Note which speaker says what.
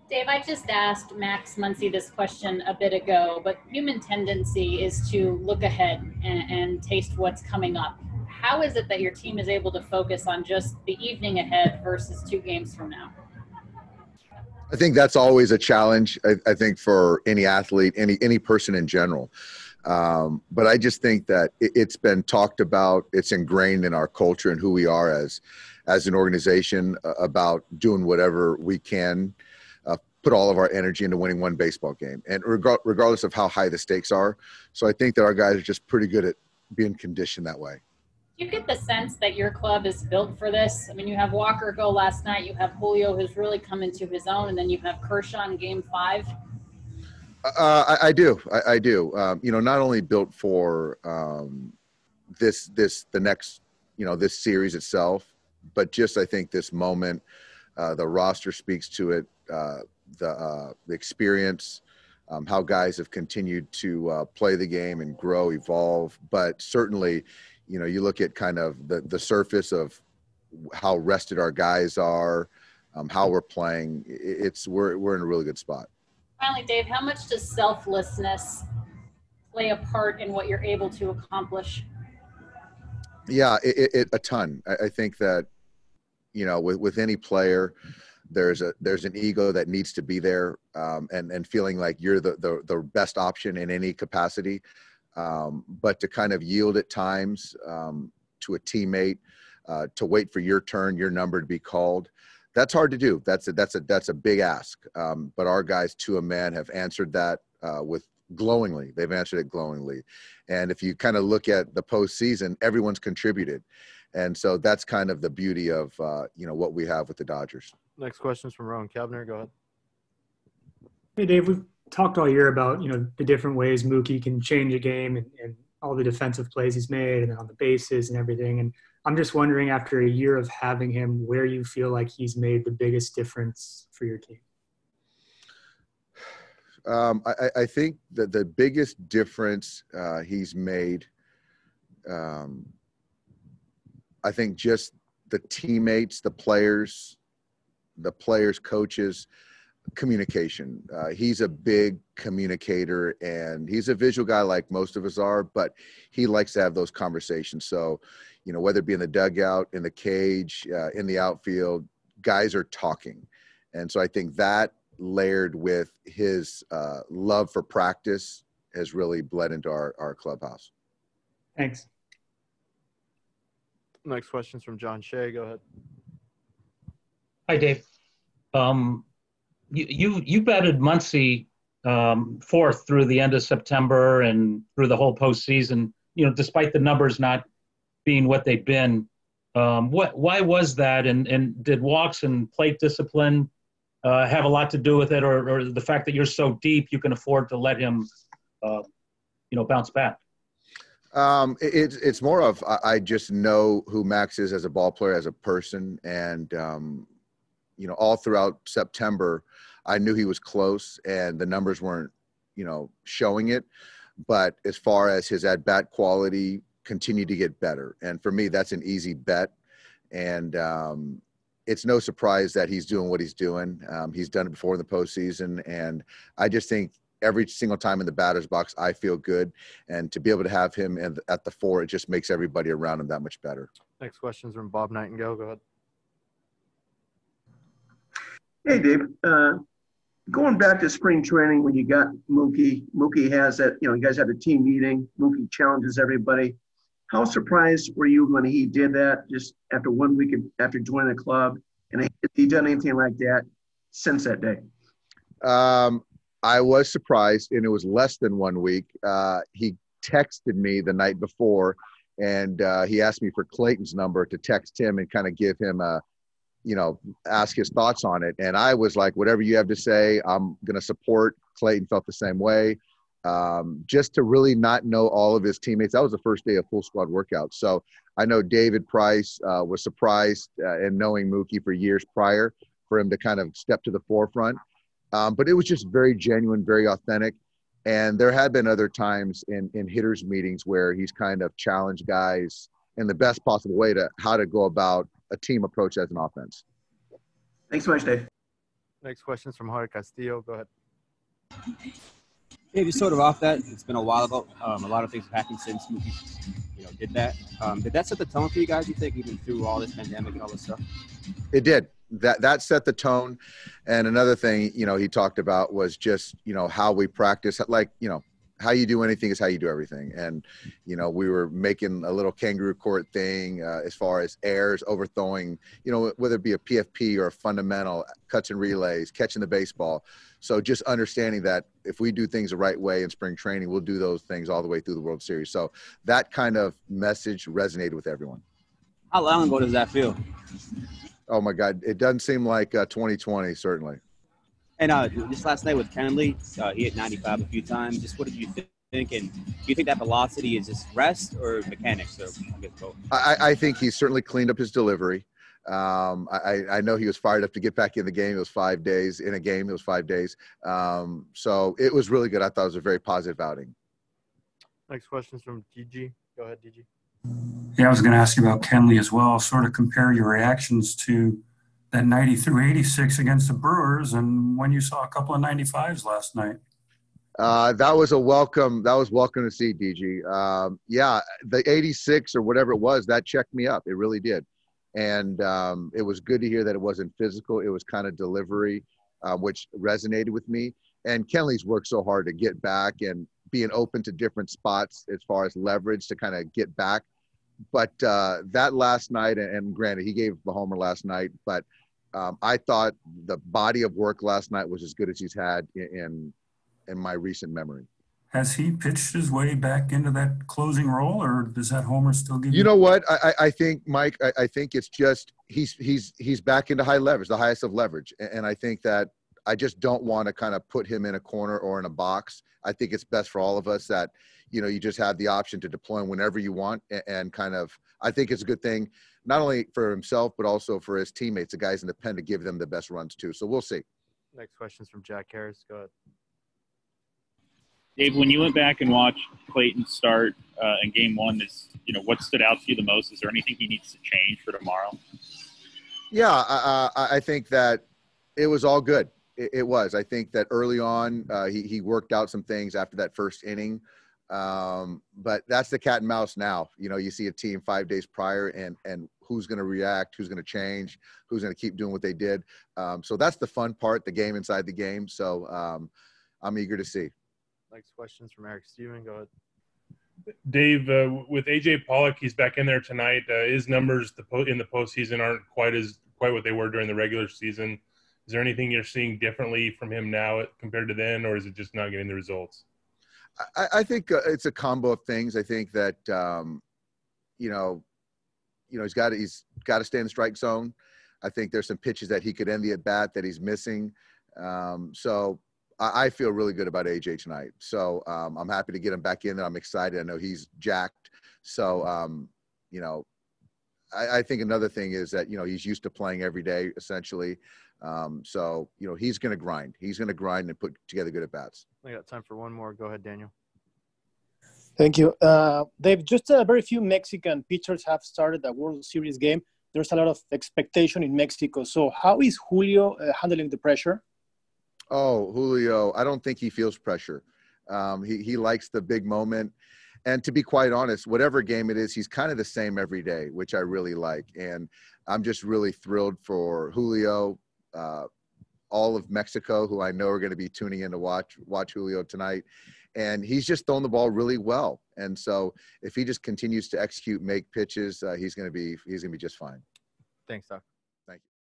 Speaker 1: Dave, I just asked Max Muncy this question a bit ago, but human tendency is to look ahead and taste what's coming up. How is it that your team is able to focus on just the evening ahead versus 2 games from now?
Speaker 2: I think that's always a challenge, I think, for any athlete, any person in general. But I just think that it's been talked about, it's ingrained in our culture and who we are as an organization about doing whatever we can, put all of our energy into winning one baseball game, and regardless of how high the stakes are. So I think that our guys are just pretty good at being conditioned that way.
Speaker 1: Do you get the sense that your club is built for this? I mean, you have Walker go last night, you have Julio who's really come into his own, and then you have Kershaw in Game 5.
Speaker 2: I do. Not only built for the next, this series itself, but just I think this moment, the roster speaks to it, the experience, how guys have continued to play the game and grow, evolve. But certainly, you look at kind of the surface of how rested our guys are, how we're playing. We're in a really good spot.
Speaker 1: Finally, Dave, how much does selflessness play a part in what you're able to accomplish?
Speaker 2: Yeah, a ton. I think that, with any player, there's an ego that needs to be there, and feeling like you're the best option in any capacity. But to kind of yield at times to a teammate, to wait for your turn, your number to be called, that's hard to do. That's a big ask. But our guys, to a man, have answered that glowingly. They've answered it glowingly. And if you kind of look at the postseason, everyone's contributed. And so that's kind of the beauty of, what we have with the Dodgers.
Speaker 3: Next question is from Rowan Kavner. Go ahead.
Speaker 4: Hey, Dave, we've talked all year about, the different ways Mookie can change a game and all the defensive plays he's made and on the bases and everything. And I'm just wondering, after a year of having him, where you feel like he's made the biggest difference for your team?
Speaker 2: I think that the biggest difference he's made, I think just the teammates, the players, coaches, communication. He's a big communicator, and he's a visual guy like most of us are, but he likes to have those conversations. So, whether it be in the dugout, in the cage, in the outfield, guys are talking. And so I think that layered with his love for practice has really bled into our clubhouse.
Speaker 4: Thanks.
Speaker 3: Next question is from John Shea. Go ahead.
Speaker 5: Hi, Dave. You batted Muncy fourth through the end of September and through the whole postseason, despite the numbers not being what they've been. Why was that? And did walks and plate discipline have a lot to do with it, or the fact that you're so deep you can afford to let him, bounce back?
Speaker 2: It's more of I just know who Max is as a ball player, as a person, and all throughout September, I knew he was close, and the numbers weren't, showing it. But as far as his at-bat quality, continued to get better. And for me, that's an easy bet. And it's no surprise that he's doing what he's doing. He's done it before in the postseason. And I just think every single time in the batter's box, I feel good. And to be able to have him at the 4, it just makes everybody around him that much better.
Speaker 3: Next question is from BNightengale. Go ahead.
Speaker 6: Hey, Dave. Going back to spring training when you got Mookie has that, you guys had a team meeting. Mookie challenges everybody. How surprised were you when he did that just after 1 week after joining the club? And has he done anything like that since that day?
Speaker 2: I was surprised, and it was less than 1 week. He texted me the night before, and he asked me for Clayton's number to text him and kind of give him ask his thoughts on it. And I was like, whatever you have to say, I'm going to support. Clayton felt the same way. Just to really not know all of his teammates. That was the first day of full squad workout. So I know David Price was surprised in knowing Mookie for years prior for him to kind of step to the forefront. But it was just very genuine, very authentic. And there had been other times in hitters meetings where he's kind of challenged guys in the best possible way to how to go about a team approach as an offense.
Speaker 6: Thanks so much, Dave.
Speaker 3: Next question is from Jorge Castillo. Go ahead.
Speaker 7: Yeah, just sort of off that. It's been a while ago. A lot of things have happened since Mookie, did that. Did that set the tone for you guys? You think even through all this pandemic and all this stuff?
Speaker 2: It did. That set the tone. And another thing, he talked about was just, how we practice, like, how you do anything is how you do everything. And, we were making a little kangaroo court thing as far as airs, overthrowing, whether it be a PFP or a fundamental, cuts and relays, catching the baseball. So just understanding that if we do things the right way in spring training, we'll do those things all the way through the World Series. So that kind of message resonated with everyone.
Speaker 7: How long ago does that feel?
Speaker 2: Oh, my God. It doesn't seem like 2020, certainly.
Speaker 7: And just last night with Kenley, he hit 95 a few times. Just what did you think? And do you think that velocity is just rest or mechanics? Or I guess both.
Speaker 2: I think he's certainly cleaned up his delivery. I know he was fired up to get back in the game. It was 5 days in a game. It was 5 days. So it was really good. I thought it was a very positive outing.
Speaker 3: Next question is from DG. Go ahead, DG.
Speaker 8: Yeah, I was going to ask you about Kenley as well. Sort of compare your reactions to that 90 through 86 against the Brewers and when you saw a couple of 95s last night.
Speaker 2: That was welcome to see, DG. Yeah, the 86 or whatever it was, that checked me up. It really did. And it was good to hear that it wasn't physical. It was kind of delivery, which resonated with me. And Kenley's worked so hard to get back and being open to different spots as far as leverage to kind of get back. But that last night, and granted, he gave the homer last night, but I thought the body of work last night was as good as he's had in my recent memory.
Speaker 8: Has he pitched his way back into that closing role, or does that homer still give
Speaker 2: you? You know what? I think, Mike, I think it's just he's back into high leverage, the highest of leverage. And I think that I just don't want to kind of put him in a corner or in a box. I think it's best for all of us that, you just have the option to deploy him whenever you want. And kind of, I think it's a good thing, not only for himself, but also for his teammates, the guys in the pen, to give them the best runs too. So we'll see.
Speaker 3: Next question is from jackharris. Go ahead.
Speaker 9: Dave, when you went back and watched Clayton start in game one, what stood out to you the most? Is there anything he needs to change for tomorrow?
Speaker 2: Yeah, I think that it was all good. It was. I think that early on he worked out some things after that first inning. But that's the cat and mouse now. You see a team 5 days prior and who's going to react, who's going to change, who's going to keep doing what they did. So that's the fun part, the game inside the game. So I'm eager to see.
Speaker 3: Next question is from Eric Steven. Go ahead.
Speaker 10: Dave, with AJ Pollock, he's back in there tonight. His numbers in the postseason aren't quite what they were during the regular season. Is there anything you're seeing differently from him now compared to then, or is it just not getting the results?
Speaker 2: I think it's a combo of things. I think that he's got to stay in the strike zone. I think there's some pitches that he could end the at bat that he's missing. So I feel really good about AJ tonight. So I'm happy to get him back in there. I'm excited. I know he's jacked. So I think another thing is that he's used to playing every day essentially. So he's going to grind. He's going to grind and put together good at bats.
Speaker 3: I got time for one more. Go ahead, Daniel.
Speaker 11: Thank you. Dave, just very few Mexican pitchers have started the World Series game. There's a lot of expectation in Mexico. So how is Julio handling the pressure?
Speaker 2: Oh, Julio, I don't think he feels pressure. He likes the big moment. And to be quite honest, whatever game it is, he's kind of the same every day, which I really like. And I'm just really thrilled for Julio, all of Mexico, who I know are going to be tuning in to watch Julio tonight. And he's just thrown the ball really well. And so if he just continues to execute, make pitches, he's going to be just fine.
Speaker 3: Thanks, Doc.